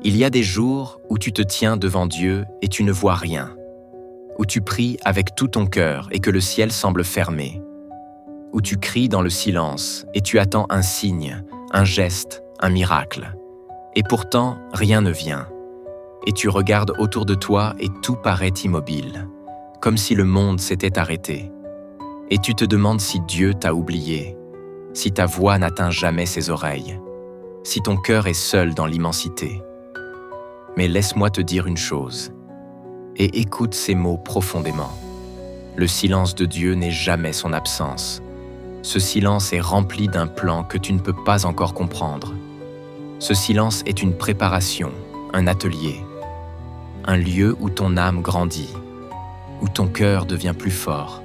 Il y a des jours où tu te tiens devant Dieu et tu ne vois rien, où tu pries avec tout ton cœur et que le ciel semble fermé, où tu cries dans le silence et tu attends un signe, un geste, un miracle. Et pourtant, rien ne vient. Et tu regardes autour de toi et tout paraît immobile, comme si le monde s'était arrêté. Et tu te demandes si Dieu t'a oublié, si ta voix n'atteint jamais ses oreilles, si ton cœur est seul dans l'immensité. Mais laisse-moi te dire une chose, et écoute ces mots profondément. Le silence de Dieu n'est jamais son absence. Ce silence est rempli d'un plan que tu ne peux pas encore comprendre. Ce silence est une préparation, un atelier, un lieu où ton âme grandit, où ton cœur devient plus fort,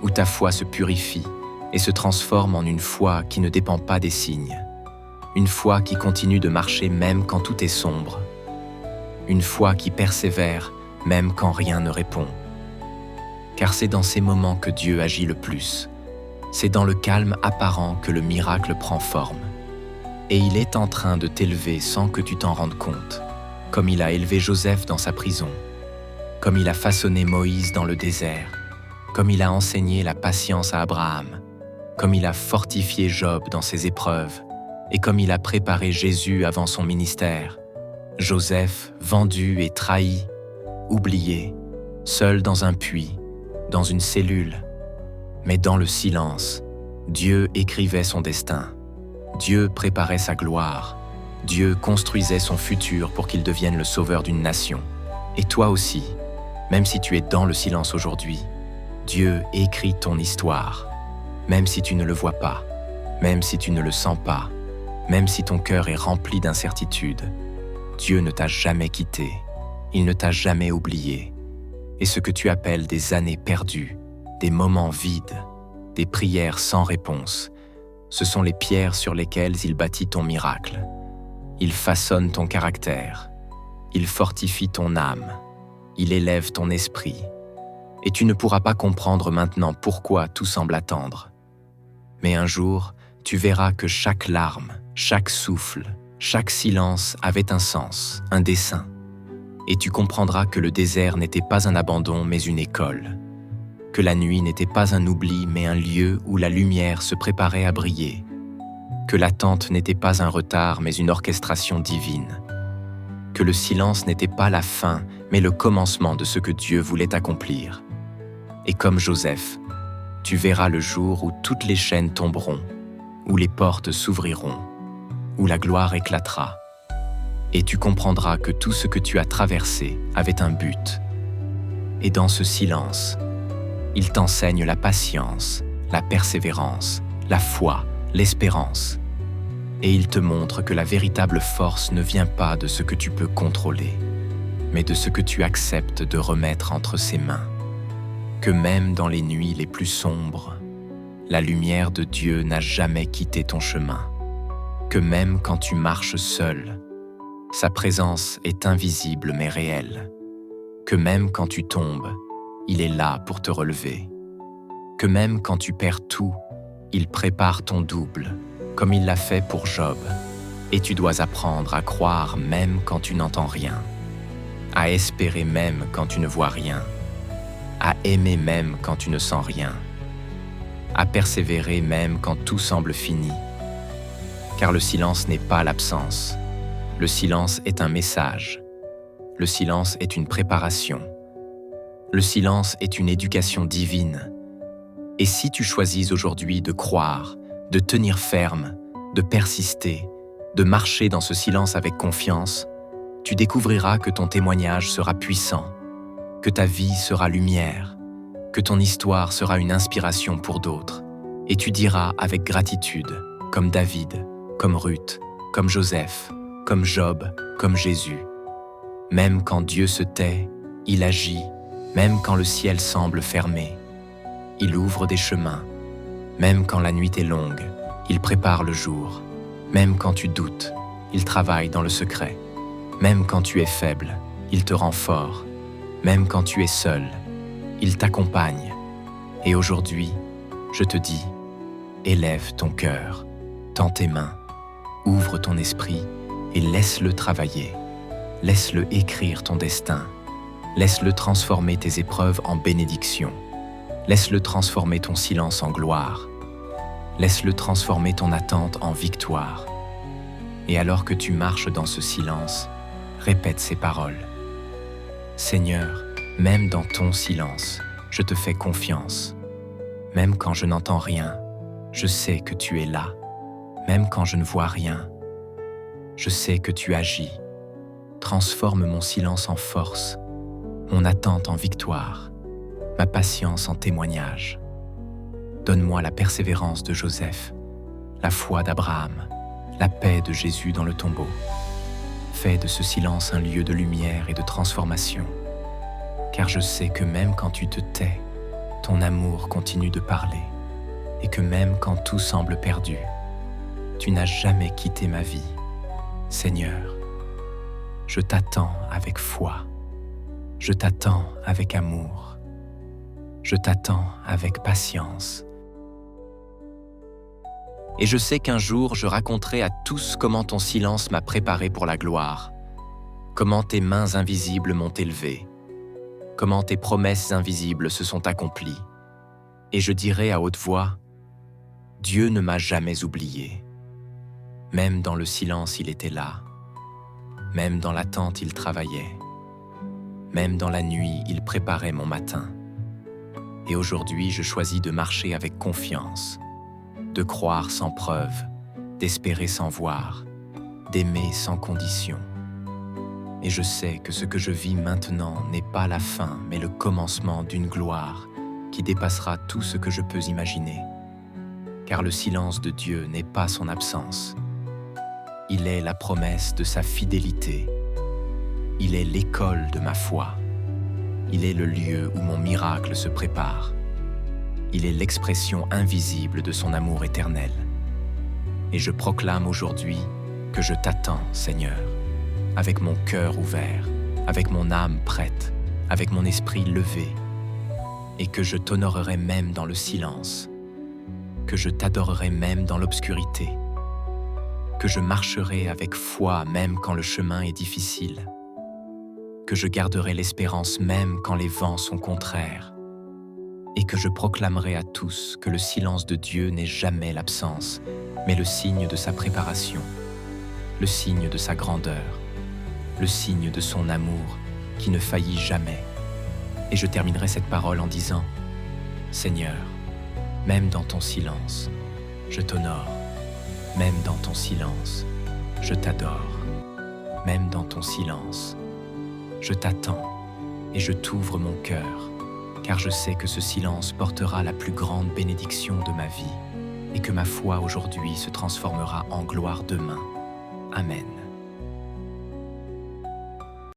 où ta foi se purifie et se transforme en une foi qui ne dépend pas des signes, une foi qui continue de marcher même quand tout est sombre, une foi qui persévère même quand rien ne répond. Car c'est dans ces moments que Dieu agit le plus. C'est dans le calme apparent que le miracle prend forme. Et il est en train de t'élever sans que tu t'en rendes compte, comme il a élevé Joseph dans sa prison, comme il a façonné Moïse dans le désert, comme il a enseigné la patience à Abraham, comme il a fortifié Job dans ses épreuves, et comme il a préparé Jésus avant son ministère. Joseph, vendu et trahi, oublié, seul dans un puits, dans une cellule. Mais dans le silence, Dieu écrivait son destin. Dieu préparait sa gloire. Dieu construisait son futur pour qu'il devienne le sauveur d'une nation. Et toi aussi, même si tu es dans le silence aujourd'hui, Dieu écrit ton histoire. Même si tu ne le vois pas, même si tu ne le sens pas, même si ton cœur est rempli d'incertitude, Dieu ne t'a jamais quitté, il ne t'a jamais oublié. Et ce que tu appelles des années perdues, des moments vides, des prières sans réponse, ce sont les pierres sur lesquelles il bâtit ton miracle. Il façonne ton caractère, il fortifie ton âme, il élève ton esprit. Et tu ne pourras pas comprendre maintenant pourquoi tout semble attendre. Mais un jour, tu verras que chaque larme, chaque souffle, chaque silence avait un sens, un dessein. Et tu comprendras que le désert n'était pas un abandon mais une école, que la nuit n'était pas un oubli mais un lieu où la lumière se préparait à briller, que l'attente n'était pas un retard mais une orchestration divine, que le silence n'était pas la fin mais le commencement de ce que Dieu voulait accomplir. Et comme Joseph, tu verras le jour où toutes les chaînes tomberont, où les portes s'ouvriront, où la gloire éclatera. Et tu comprendras que tout ce que tu as traversé avait un but. Et dans ce silence, il t'enseigne la patience, la persévérance, la foi, l'espérance. Et il te montre que la véritable force ne vient pas de ce que tu peux contrôler, mais de ce que tu acceptes de remettre entre ses mains. Que même dans les nuits les plus sombres, la lumière de Dieu n'a jamais quitté ton chemin. Que même quand tu marches seul, sa présence est invisible mais réelle. Que même quand tu tombes, il est là pour te relever. Que même quand tu perds tout, il prépare ton double, comme il l'a fait pour Job. Et tu dois apprendre à croire même quand tu n'entends rien, à espérer même quand tu ne vois rien, à aimer même quand tu ne sens rien, à persévérer même quand tout semble fini. Car le silence n'est pas l'absence. Le silence est un message. Le silence est une préparation. Le silence est une éducation divine. Et si tu choisis aujourd'hui de croire, de tenir ferme, de persister, de marcher dans ce silence avec confiance, tu découvriras que ton témoignage sera puissant, que ta vie sera lumière, que ton histoire sera une inspiration pour d'autres. Et tu diras avec gratitude, comme David, comme Ruth, comme Joseph, comme Job, comme Jésus. Même quand Dieu se tait, il agit, même quand le ciel semble fermé. Il ouvre des chemins. Même quand la nuit est longue, il prépare le jour. Même quand tu doutes, il travaille dans le secret. Même quand tu es faible, il te rend fort. Même quand tu es seul, il t'accompagne. Et aujourd'hui, je te dis, élève ton cœur, tends tes mains, ouvre ton esprit et laisse-le travailler. Laisse-le écrire ton destin. Laisse-le transformer tes épreuves en bénédiction. Laisse-le transformer ton silence en gloire. Laisse-le transformer ton attente en victoire. Et alors que tu marches dans ce silence, répète ces paroles. Seigneur, même dans ton silence, je te fais confiance. Même quand je n'entends rien, je sais que tu es là. Même quand je ne vois rien, je sais que tu agis. Transforme mon silence en force, mon attente en victoire, ma patience en témoignage. Donne-moi la persévérance de Joseph, la foi d'Abraham, la paix de Jésus dans le tombeau. Fais de ce silence un lieu de lumière et de transformation, car je sais que même quand tu te tais, ton amour continue de parler, et que même quand tout semble perdu, tu n'as jamais quitté ma vie. Seigneur, je t'attends avec foi, je t'attends avec amour, je t'attends avec patience. Et je sais qu'un jour je raconterai à tous comment ton silence m'a préparé pour la gloire, comment tes mains invisibles m'ont élevé, comment tes promesses invisibles se sont accomplies. Et je dirai à haute voix, Dieu ne m'a jamais oublié. Même dans le silence, il était là. Même dans l'attente, il travaillait. Même dans la nuit, il préparait mon matin. Et aujourd'hui, je choisis de marcher avec confiance, de croire sans preuve, d'espérer sans voir, d'aimer sans condition. Et je sais que ce que je vis maintenant n'est pas la fin, mais le commencement d'une gloire qui dépassera tout ce que je peux imaginer. Car le silence de Dieu n'est pas son absence. Il est la promesse de sa fidélité. Il est l'école de ma foi. Il est le lieu où mon miracle se prépare. Il est l'expression invisible de son amour éternel. Et je proclame aujourd'hui que je t'attends, Seigneur, avec mon cœur ouvert, avec mon âme prête, avec mon esprit levé, et que je t'honorerai même dans le silence, que je t'adorerai même dans l'obscurité, que je marcherai avec foi même quand le chemin est difficile, que je garderai l'espérance même quand les vents sont contraires, et que je proclamerai à tous que le silence de Dieu n'est jamais l'absence, mais le signe de sa préparation, le signe de sa grandeur, le signe de son amour qui ne faillit jamais. Et je terminerai cette parole en disant, Seigneur, même dans ton silence, je t'honore. Même dans ton silence, je t'adore. Même dans ton silence, je t'attends et je t'ouvre mon cœur, car je sais que ce silence portera la plus grande bénédiction de ma vie et que ma foi aujourd'hui se transformera en gloire demain. Amen.